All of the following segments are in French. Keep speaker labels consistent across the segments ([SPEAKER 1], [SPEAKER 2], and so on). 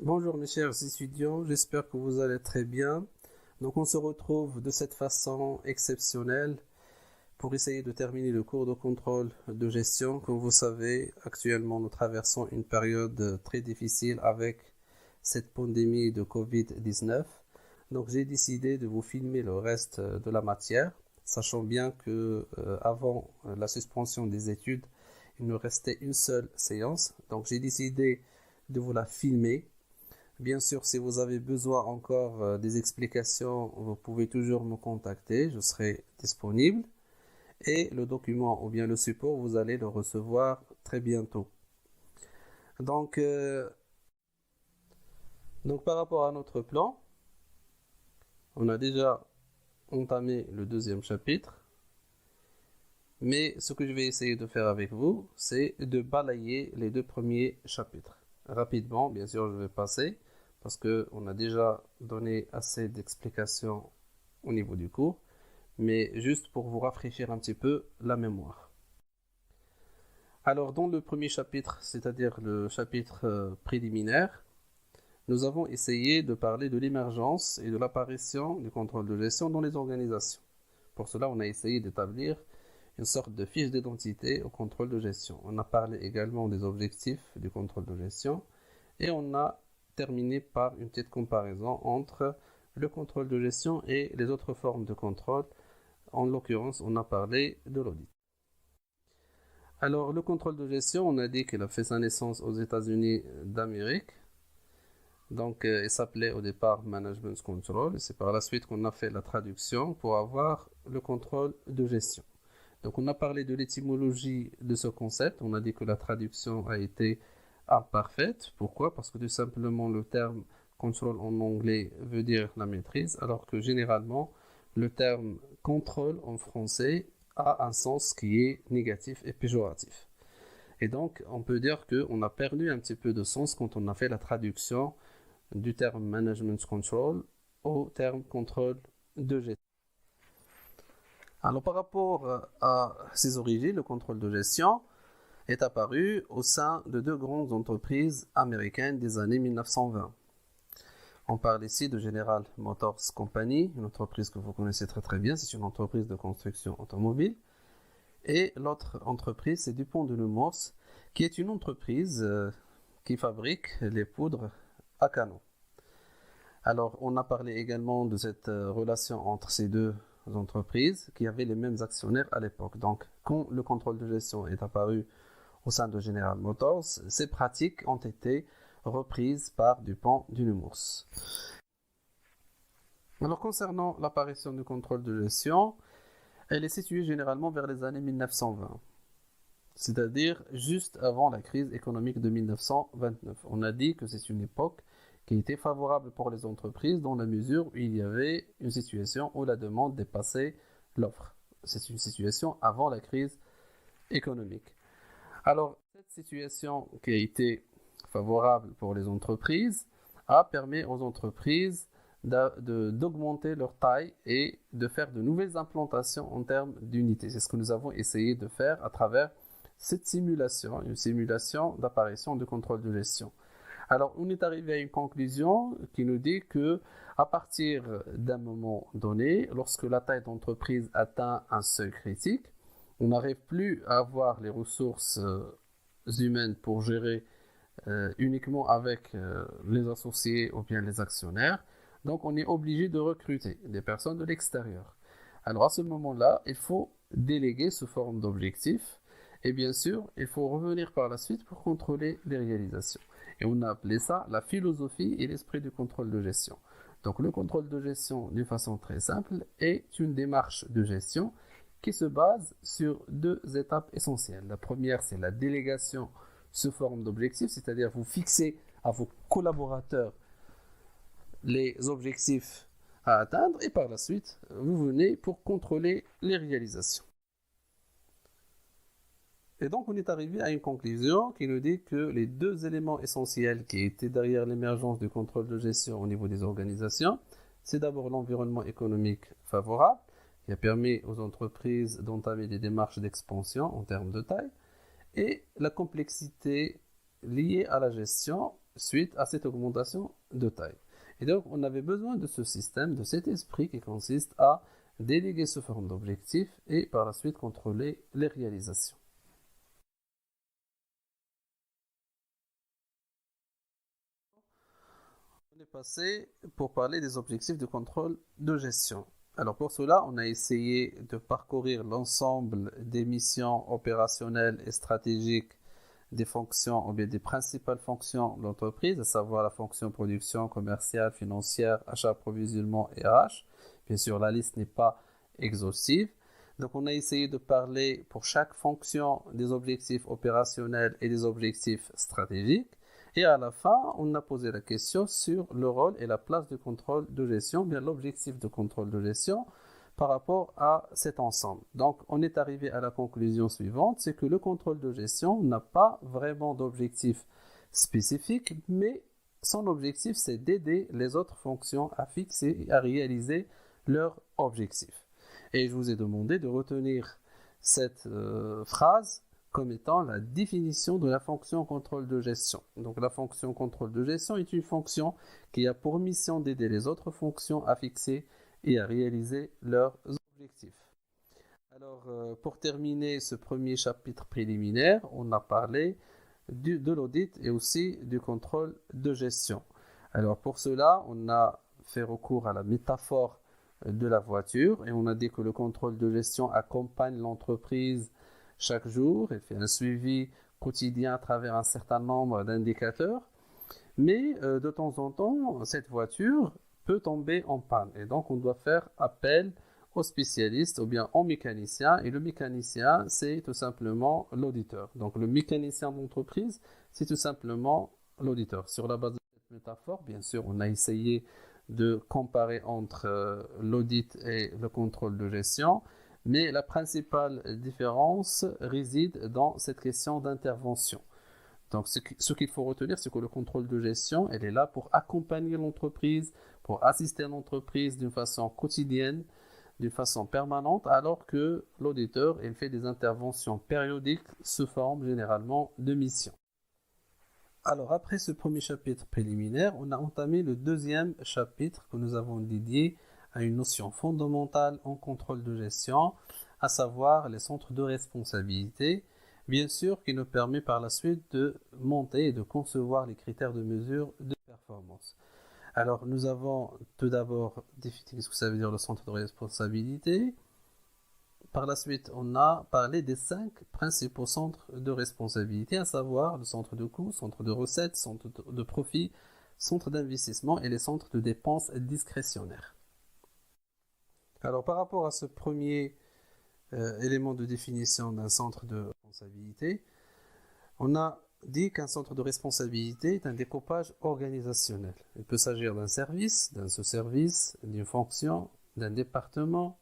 [SPEAKER 1] Bonjour mes chers étudiants, j'espère que vous allez très bien. Donc on se retrouve de cette façon exceptionnelle pour essayer de terminer le cours de contrôle de gestion. Comme vous savez, actuellement nous traversons une période très difficile avec cette pandémie de Covid-19. Donc j'ai décidé de vous filmer le reste de la matière, sachant bien que avant la suspension des études, il nous restait une seule séance. Donc j'ai décidé de vous la filmer. Bien sûr, si vous avez besoin encore des explications, vous pouvez toujours me contacter, je serai disponible. Et le document ou bien le support, vous allez le recevoir très bientôt. Donc, euh, donc par rapport à notre plan, on a déjà entamé le deuxième chapitre. Mais ce que je vais essayer de faire avec vous, c'est de balayer les deux premiers chapitres. Rapidement, bien sûr, je vais passer parce qu'on a déjà donné assez d'explications au niveau du cours, mais juste pour vous rafraîchir un petit peu la mémoire. Alors, dans le premier chapitre, c'est-à-dire le chapitre préliminaire, nous avons essayé de parler de l'émergence et de l'apparition du contrôle de gestion dans les organisations. Pour cela, on a essayé d'établir une sorte de fiche d'identité au contrôle de gestion. On a parlé également des objectifs du contrôle de gestion et on a terminé par une petite comparaison entre le contrôle de gestion et les autres formes de contrôle. En l'occurrence, on a parlé de l'audit. Alors, le contrôle de gestion, on a dit qu'il a fait sa naissance aux États-Unis d'Amérique. Donc, il s'appelait au départ Management Control. C'est par la suite qu'on a fait la traduction pour avoir le contrôle de gestion. Donc, on a parlé de l'étymologie de ce concept. On a dit que la traduction a été imparfaite. Pourquoi? Parce que tout simplement, le terme control en anglais veut dire la maîtrise, alors que généralement, le terme contrôle en français a un sens qui est négatif et péjoratif. Et donc, on peut dire qu'on a perdu un petit peu de sens quand on a fait la traduction du terme management control au terme contrôle de gestion. Alors, par rapport à ses origines, le contrôle de gestion est apparu au sein de deux grandes entreprises américaines des années 1920. On parle ici de General Motors Company, une entreprise que vous connaissez très très bien, c'est une entreprise de construction automobile. Et l'autre entreprise, c'est DuPont de Nemours, qui est une entreprise qui fabrique les poudres à canon. Alors, on a parlé également de cette relation entre ces deux entreprises qui avaient les mêmes actionnaires à l'époque. Donc, quand le contrôle de gestion est apparu au sein de General Motors, ces pratiques ont été reprises par DuPont de Nemours. Alors, concernant l'apparition du contrôle de gestion, elle est située généralement vers les années 1920. C'est-à-dire juste avant la crise économique de 1929. On a dit que c'est une époque qui était favorable pour les entreprises dans la mesure où il y avait une situation où la demande dépassait l'offre. C'est une situation avant la crise économique. Alors, cette situation qui a été favorable pour les entreprises a permis aux entreprises d'augmenter leur taille et de faire de nouvelles implantations en termes d'unités. C'est ce que nous avons essayé de faire à travers cette simulation, une simulation d'apparition de contrôle de gestion. Alors, on est arrivé à une conclusion qui nous dit que à partir d'un moment donné, lorsque la taille d'entreprise atteint un seuil critique, on n'arrive plus à avoir les ressources humaines pour gérer uniquement avec les associés ou bien les actionnaires. Donc, on est obligé de recruter des personnes de l'extérieur. Alors, à ce moment-là, il faut déléguer sous forme d'objectifs. Et bien sûr, il faut revenir par la suite pour contrôler les réalisations. Et on a appelé ça la philosophie et l'esprit du contrôle de gestion. Donc, le contrôle de gestion, d'une façon très simple, est une démarche de gestion qui se base sur deux étapes essentielles. La première, c'est la délégation sous forme d'objectifs, c'est-à-dire vous fixez à vos collaborateurs les objectifs à atteindre et par la suite, vous venez pour contrôler les réalisations. Et donc, on est arrivé à une conclusion qui nous dit que les deux éléments essentiels qui étaient derrière l'émergence du contrôle de gestion au niveau des organisations, c'est d'abord l'environnement économique favorable, qui a permis aux entreprises d'entamer des démarches d'expansion en termes de taille, et la complexité liée à la gestion, suite à cette augmentation de taille. Et donc, on avait besoin de ce système, de cet esprit qui consiste à déléguer sous forme d'objectifs et par la suite contrôler les réalisations. On est passé pour parler des objectifs de contrôle de gestion. Alors pour cela, on a essayé de parcourir l'ensemble des missions opérationnelles et stratégiques des fonctions ou bien des principales fonctions de l'entreprise, à savoir la fonction production, commerciale, financière, achat, approvisionnement et RH. Bien sûr, la liste n'est pas exhaustive. Donc, on a essayé de parler pour chaque fonction des objectifs opérationnels et des objectifs stratégiques. Et à la fin, on a posé la question sur le rôle et la place du contrôle de gestion, bien l'objectif de contrôle de gestion par rapport à cet ensemble. Donc, on est arrivé à la conclusion suivante, c'est que le contrôle de gestion n'a pas vraiment d'objectif spécifique, mais son objectif, c'est d'aider les autres fonctions à fixer et à réaliser leurs objectifs. Et je vous ai demandé de retenir cette phrase comme étant la définition de la fonction contrôle de gestion. Donc la fonction contrôle de gestion est une fonction qui a pour mission d'aider les autres fonctions à fixer et à réaliser leurs objectifs. Alors, pour terminer ce premier chapitre préliminaire, on a parlé de l'audit et aussi du contrôle de gestion. Alors, pour cela, on a fait recours à la métaphore de la voiture et on a dit que le contrôle de gestion accompagne l'entreprise chaque jour et fait un suivi quotidien à travers un certain nombre d'indicateurs. Mais de temps en temps, cette voiture peut tomber en panne. Et donc, on doit faire appel au spécialiste ou bien au mécanicien. Et le mécanicien, c'est tout simplement l'auditeur. Donc, le mécanicien d'entreprise, c'est tout simplement l'auditeur. Sur la base de cette métaphore, bien sûr, on a essayé de comparer entre l'audit et le contrôle de gestion. Mais la principale différence réside dans cette question d'intervention. Donc, ce qu'il faut retenir, c'est que le contrôle de gestion, elle est là pour accompagner l'entreprise, pour assister l'entreprise d'une façon quotidienne, d'une façon permanente, alors que l'auditeur, il fait des interventions périodiques sous forme généralement de mission. Alors, après ce premier chapitre préliminaire, on a entamé le deuxième chapitre que nous avons dédié à une notion fondamentale en contrôle de gestion, à savoir les centres de responsabilité, bien sûr qui nous permet par la suite de monter et de concevoir les critères de mesure de performance. Alors, nous avons tout d'abord défini ce que ça veut dire le centre de responsabilité. Par la suite, on a parlé des 5 principaux centres de responsabilité, à savoir le centre de coût, centre de recettes, centre de profit, centre d'investissement et les centres de dépenses discrétionnaires. Alors, par rapport à ce premier élément de définition d'un centre de responsabilité, on a dit qu'un centre de responsabilité est un découpage organisationnel. Il peut s'agir d'un service, d'un sous-service, d'une fonction, d'un département.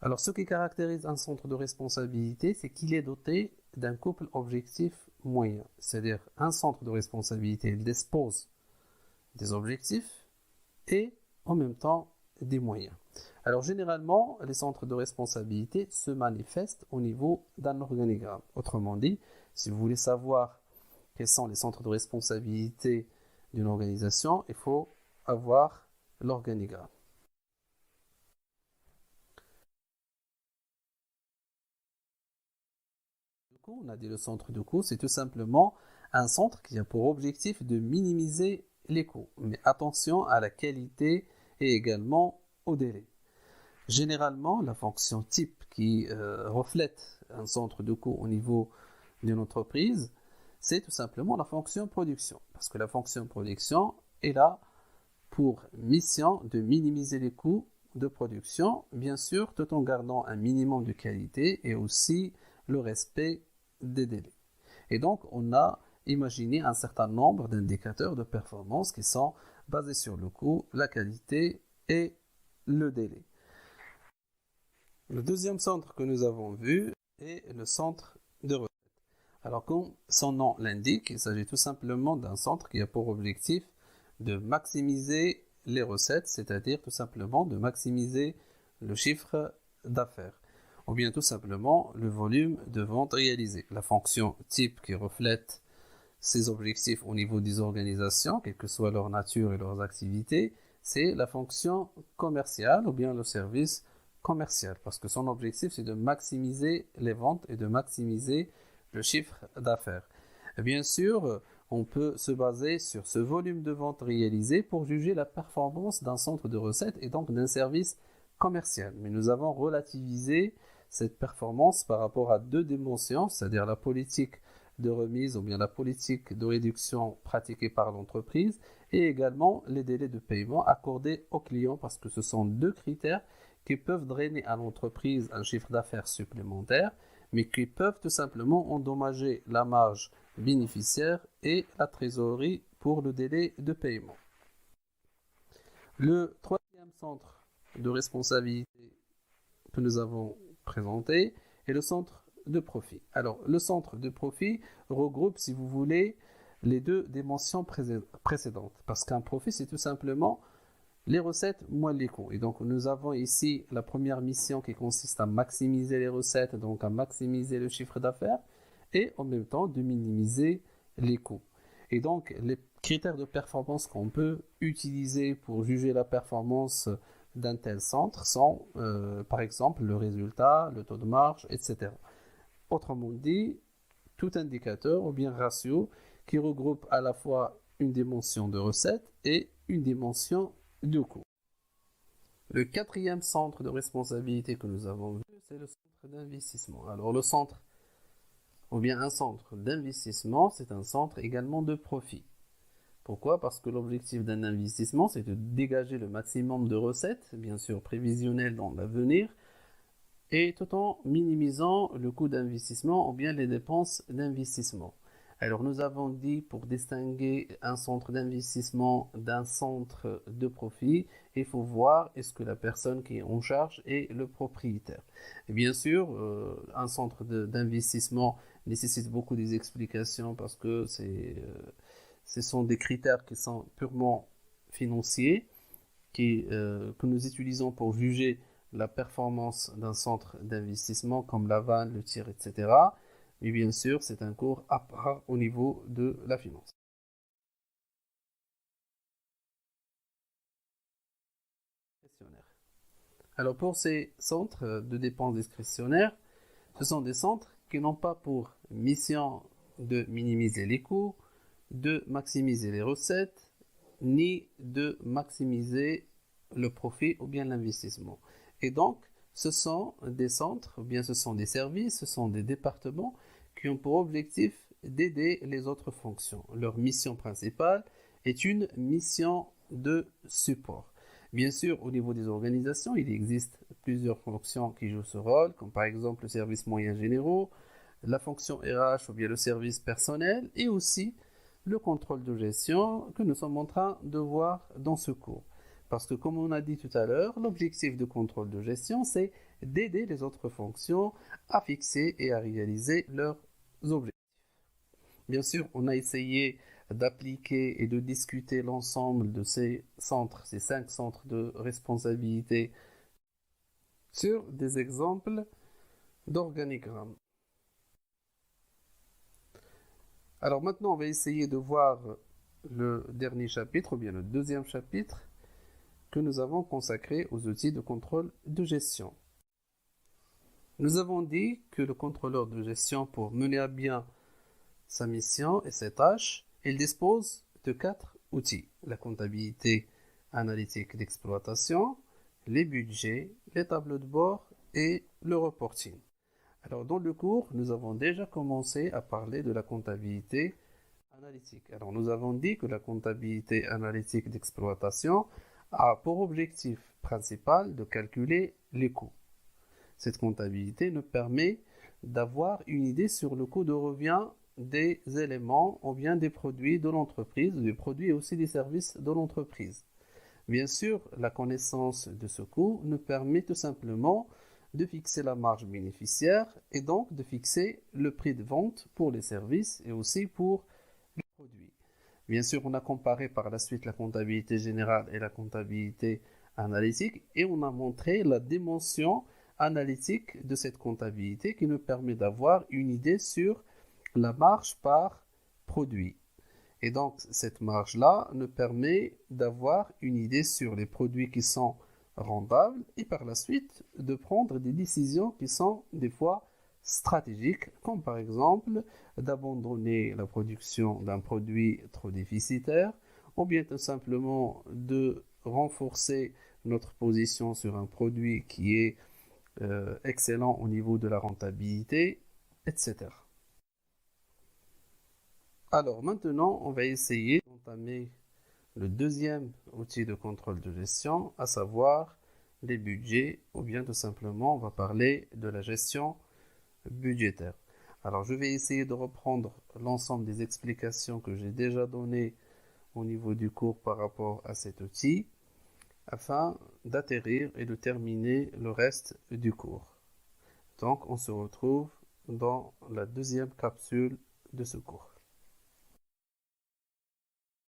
[SPEAKER 1] Alors, ce qui caractérise un centre de responsabilité, c'est qu'il est doté d'un couple objectif-moyen. C'est-à-dire, un centre de responsabilité, il dispose des objectifs et, en même temps, des moyens. Alors, généralement, les centres de responsabilité se manifestent au niveau d'un organigramme. Autrement dit, si vous voulez savoir quels sont les centres de responsabilité d'une organisation, il faut avoir l'organigramme. On a dit le centre de coût, c'est tout simplement un centre qui a pour objectif de minimiser les coûts. Mais attention à la qualité et également au délai. Généralement, la fonction type qui reflète un centre de coût au niveau d'une entreprise, c'est tout simplement la fonction production. Parce que la fonction production est là pour mission de minimiser les coûts de production, bien sûr, tout en gardant un minimum de qualité et aussi le respect des délais. Et donc, on a imaginé un certain nombre d'indicateurs de performance qui sont basés sur le coût, la qualité et le délai. Le deuxième centre que nous avons vu est le centre de recettes. Alors, comme son nom l'indique, il s'agit tout simplement d'un centre qui a pour objectif de maximiser les recettes, c'est-à-dire tout simplement de maximiser le chiffre d'affaires, ou bien tout simplement le volume de vente réalisé. La fonction type qui reflète ces objectifs au niveau des organisations, quelle que soit leur nature et leurs activités, c'est la fonction commerciale ou bien le service commercial, parce que son objectif, c'est de maximiser les ventes et de maximiser le chiffre d'affaires. Et bien sûr, on peut se baser sur ce volume de ventes réalisé pour juger la performance d'un centre de recettes et donc d'un service commercial. Mais nous avons relativisé cette performance par rapport à deux dimensions, c'est-à-dire la politique de remise ou bien la politique de réduction pratiquée par l'entreprise et également les délais de paiement accordés aux clients, parce que ce sont deux critères qui peuvent drainer à l'entreprise un chiffre d'affaires supplémentaire, mais qui peuvent tout simplement endommager la marge bénéficiaire et la trésorerie pour le délai de paiement. Le troisième centre de responsabilité que nous avons présenté est le centre de profit. Alors, le centre de profit regroupe, si vous voulez, les deux dimensions précédentes, parce qu'un profit, c'est tout simplement les recettes moins les coûts. Et donc, nous avons ici la première mission qui consiste à maximiser les recettes, donc à maximiser le chiffre d'affaires, et en même temps de minimiser les coûts. Et donc, les critères de performance qu'on peut utiliser pour juger la performance d'un tel centre sont, par exemple, le résultat, le taux de marge, etc. Autrement dit, tout indicateur ou bien ratio qui regroupe à la fois une dimension de recette et une dimension de coût. Le quatrième centre de responsabilité que nous avons vu, c'est le centre d'investissement. Alors le centre, ou bien un centre d'investissement, c'est un centre également de profit. Pourquoi? Parce que l'objectif d'un investissement, c'est de dégager le maximum de recettes, bien sûr prévisionnelles dans l'avenir, et tout en minimisant le coût d'investissement ou bien les dépenses d'investissement. Alors nous avons dit, pour distinguer un centre d'investissement d'un centre de profit, il faut voir est-ce que la personne qui est en charge est le propriétaire. Et bien sûr, un centre d'investissement nécessite beaucoup d'explications parce que ce sont des critères qui sont purement financiers que nous utilisons pour juger la performance d'un centre d'investissement comme la vanne, le tir, etc. Mais bien sûr, c'est un cours à part au niveau de la finance. Alors pour ces centres de dépenses discrétionnaires, ce sont des centres qui n'ont pas pour mission de minimiser les coûts, de maximiser les recettes, ni de maximiser le profit ou bien l'investissement. Et donc, ce sont des centres, ou bien ce sont des services, ce sont des départements qui ont pour objectif d'aider les autres fonctions. Leur mission principale est une mission de support. Bien sûr, au niveau des organisations, il existe plusieurs fonctions qui jouent ce rôle, comme par exemple le service moyens généraux, la fonction RH ou bien le service personnel, et aussi le contrôle de gestion que nous sommes en train de voir dans ce cours. Parce que comme on a dit tout à l'heure, l'objectif de contrôle de gestion, c'est d'aider les autres fonctions à fixer et à réaliser leurs objectifs. Bien sûr, on a essayé d'appliquer et de discuter l'ensemble de ces centres, ces 5 centres de responsabilité sur des exemples d'organigrammes. Alors maintenant, on va essayer de voir le dernier chapitre, ou bien le deuxième chapitre, que nous avons consacré aux outils de contrôle de gestion. Nous avons dit que le contrôleur de gestion, pour mener à bien sa mission et ses tâches, il dispose de 4 outils. La comptabilité analytique d'exploitation, les budgets, les tableaux de bord et le reporting. Alors dans le cours, nous avons déjà commencé à parler de la comptabilité analytique. Alors nous avons dit que la comptabilité analytique d'exploitation a pour objectif principal de calculer les coûts. Cette comptabilité nous permet d'avoir une idée sur le coût de revient des éléments ou bien des produits de l'entreprise, des produits et aussi des services de l'entreprise. Bien sûr, la connaissance de ce coût nous permet tout simplement de fixer la marge bénéficiaire et donc de fixer le prix de vente pour les services et aussi pour les produits. Bien sûr, on a comparé par la suite la comptabilité générale et la comptabilité analytique et on a montré la dimension analytique de cette comptabilité qui nous permet d'avoir une idée sur la marge par produits. Et donc, cette marge-là nous permet d'avoir une idée sur les produits qui sont rendables et par la suite de prendre des décisions qui sont des fois stratégiques, comme par exemple d'abandonner la production d'un produit trop déficitaire ou bien tout simplement de renforcer notre position sur un produit qui est excellent au niveau de la rentabilité, etc. Alors maintenant, on va essayer d'entamer le deuxième outil de contrôle de gestion, à savoir les budgets, ou bien tout simplement, on va parler de la gestion budgétaire. Alors, je vais essayer de reprendre l'ensemble des explications que j'ai déjà données au niveau du cours par rapport à cet outil, afin d'atterrir et de terminer le reste du cours. Donc, on se retrouve dans la deuxième capsule de ce cours.